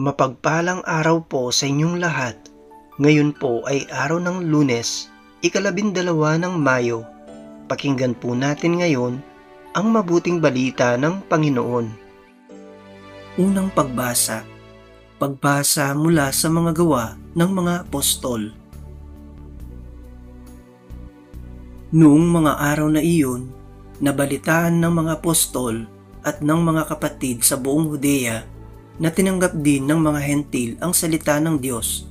Mapagpalang araw po sa inyong lahat. Ngayon po ay araw ng Lunes, 12 ng Mayo. Pakinggan po natin ngayon ang mabuting balita ng Panginoon. Unang pagbasa. Pagbasa mula sa mga gawa ng mga apostol. Noong mga araw na iyon, nabalitaan ng mga apostol at ng mga kapatid sa buong Judea na tinanggap din ng mga hentil ang salita ng Diyos.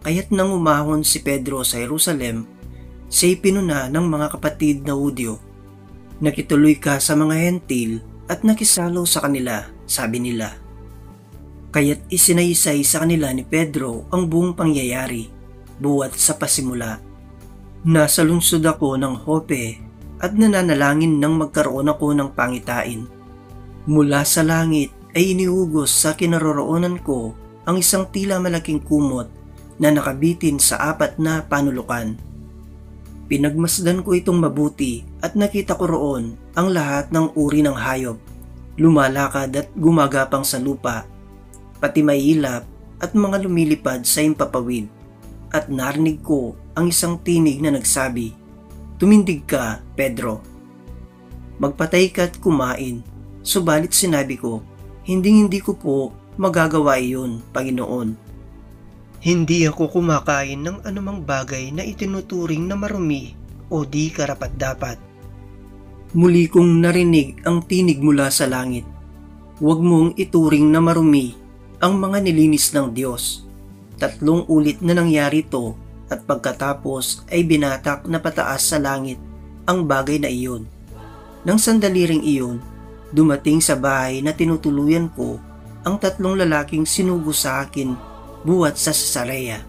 Kaya't nang umahon si Pedro sa Jerusalem, siya'y pinuna ng mga kapatid na Hudyo. Nakituloy ka sa mga hentil at nakisalo sa kanila, sabi nila. Kaya't isinaysay sa kanila ni Pedro ang buong pangyayari, buwat sa pasimula. Nasa lungsod ako ng Joppe at nananalangin nang magkaroon ako ng pangitain. Mula sa langit ay inihugos sa kinaroroonan ko ang isang tila malaking kumot na nakabitin sa 4 na panulukan. Pinagmasdan ko itong mabuti at nakita ko roon ang lahat ng uri ng hayop, lumalakad at gumagapang sa lupa, pati may ilap at mga lumilipad sa impapawid. At narinig ko ang isang tinig na nagsabi, "Tumindig ka, Pedro. Magpatay ka at kumain." Subalit sinabi ko, Hindi ko po magagawa iyon, Panginoon. Hindi ako kumakain ng anumang bagay na itinuturing na marumi o di karapat-dapat. Muli kong narinig ang tinig mula sa langit. Huwag mong ituring na marumi ang mga nilinis ng Diyos. 3 ulit na nangyari ito at pagkatapos ay binatak na pataas sa langit ang bagay na iyon. Nang sandali ring iyon, dumating sa bahay na tinutuluyan ko ang 3 lalaking sinugo sa akin buwat sa Cesarea.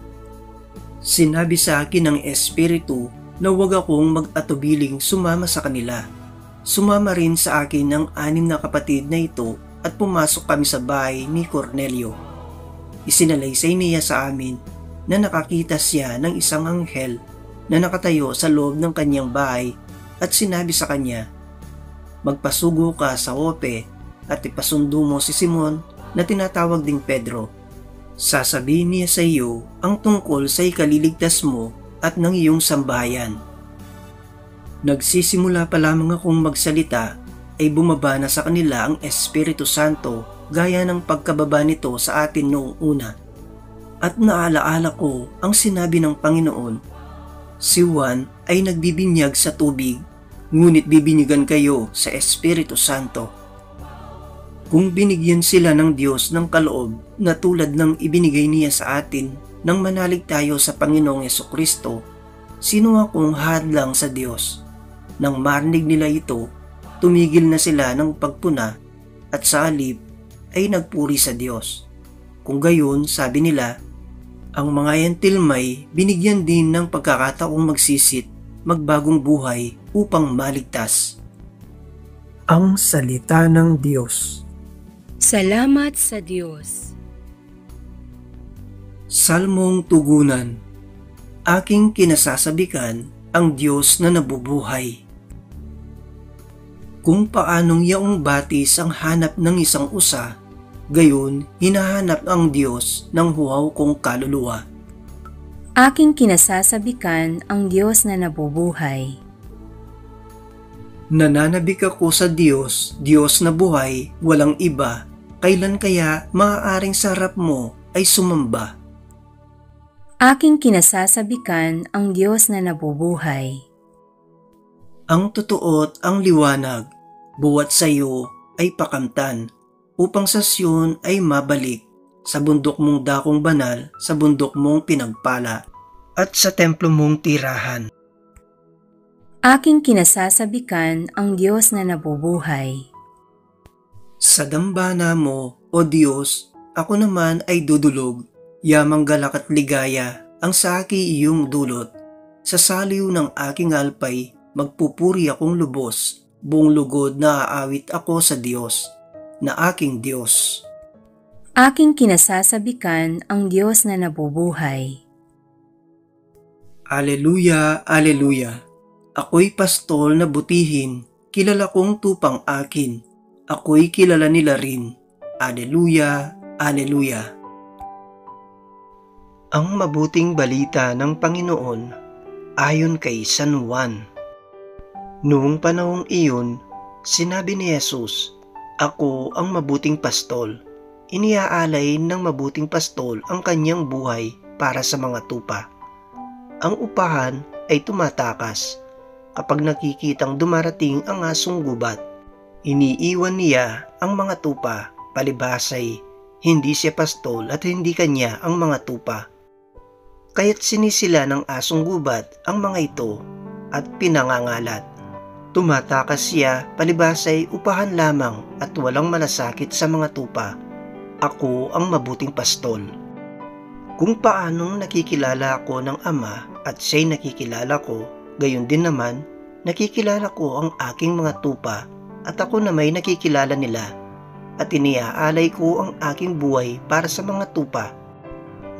Sinabi sa akin ng Espiritu na huwag akong mag-atubiling sumama sa kanila. Sumama rin sa akin ang 6 na kapatid na ito at pumasok kami sa bahay ni Cornelio. Isinalaysay niya sa amin na nakakita siya ng isang anghel na nakatayo sa loob ng kanyang bahay at sinabi sa kanya, "Magpasugo ka sa Joppe at ipasundo mo si Simon na tinatawag ding Pedro. Sasabihin niya sa iyo ang tungkol sa ikaliligtas mo at ng iyong sambahayan." Nagsisimula pa lamang akong magsalita ay bumaba na sa kanila ang Espiritu Santo gaya ng pagkababa nito sa atin noong una. At naalaala ko ang sinabi ng Panginoon, "Si Juan ay nagbibinyag sa tubig, ngunit bibinyagan kayo sa Espiritu Santo." Kung binigyan sila ng Diyos ng kaloob na tulad ng ibinigay niya sa atin nang manalig tayo sa Panginoong Jesucristo, sino akong hadlang sa Diyos? Nang marinig nila ito, tumigil na sila ng pagpuna at sa halip ay nagpuri sa Diyos. Kung gayon, sabi nila, ang mga hentilmay binigyan din ng pagkakataong magsisit, magbagong buhay upang maligtas. Ang salita ng Diyos. Salamat sa Diyos. Salmong tugunan. Aking kinasasabikan ang Diyos na nabubuhay. Kung paanong yaong batis ang hanap ng isang usa, gayon hinahanap ang Diyos ng huhaw kong kaluluwa. Aking kinasasabikan ang Diyos na nabubuhay. Nananabik ako sa Diyos, Diyos na buhay, walang iba. Kailan kaya maaaring sa harap mo ay sumamba? Aking kinasasabikan ang Diyos na nabubuhay. Ang totoo at ang liwanag, buwat sa iyo ay pakamtan, upang sa Siyon ay mabalik, sa bundok mong dakong banal, sa bundok mong pinagpala, at sa templo mong tirahan. Aking kinasasabikan ang Diyos na nabubuhay. Sa dambana mo, O Diyos, ako naman ay dudulog, yamang galak at ligaya ang sa akin iyong dulot. Sa saliw ng aking alpay, magpupuri akong lubos, buong lugod na aawit ako sa Diyos, na aking Diyos. Aking kinasasabikan ang Diyos na nabubuhay. Aleluya, aleluya. Ako'y pastol na butihin, kilala kong tupang akin. Ako'y kilala nila rin. Aleluya, aleluya. Ang mabuting balita ng Panginoon ayon kay San Juan. Noong panahong iyon, sinabi ni Jesus, "Ako ang mabuting pastol. Iniaalay ng mabuting pastol ang kanyang buhay para sa mga tupa. Ang upahan ay tumatakas. Kapag nakikitang dumarating ang asong gubat, iniiwan niya ang mga tupa, palibhasay hindi siya pastol at hindi kanya ang mga tupa. Kaya't sinisila ng asong gubat ang mga ito at pinangangalat. Tumatakas siya, palibhasay upahan lamang at walang malasakit sa mga tupa. Ako ang mabuting pastol." Kung paanong nakikilala ako ng Ama at siya'y nakikilala ko, gayon din naman nakikilala ko ang aking mga tupa at ako na may nakikilala nila at iniaalay ko ang aking buhay para sa mga tupa.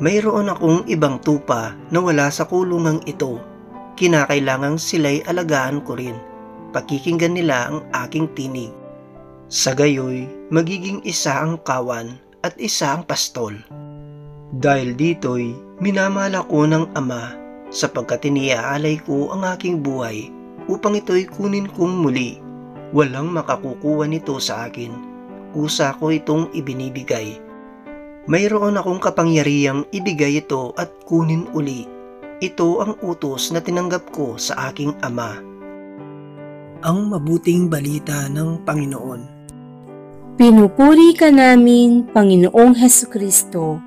Mayroon akong ibang tupa na wala sa kulungang ito. Kinakailangang sila'y alagaan ko rin. Pakikinggan nila ang aking tinig. Sa gayoy, magiging isa ang kawan at isa ang pastol. Dahil dito'y minamahal ako ng Ama sapagkat iniaalay ko ang aking buhay upang ito'y kunin kong muli. Walang makakukuha nito sa akin. Kusa ko itong ibinibigay. Mayroon akong kapangyarihang ibigay ito at kunin uli. Ito ang utos na tinanggap ko sa aking Ama. Ang mabuting balita ng Panginoon. Pinupuri ka namin, Panginoong Hesukristo.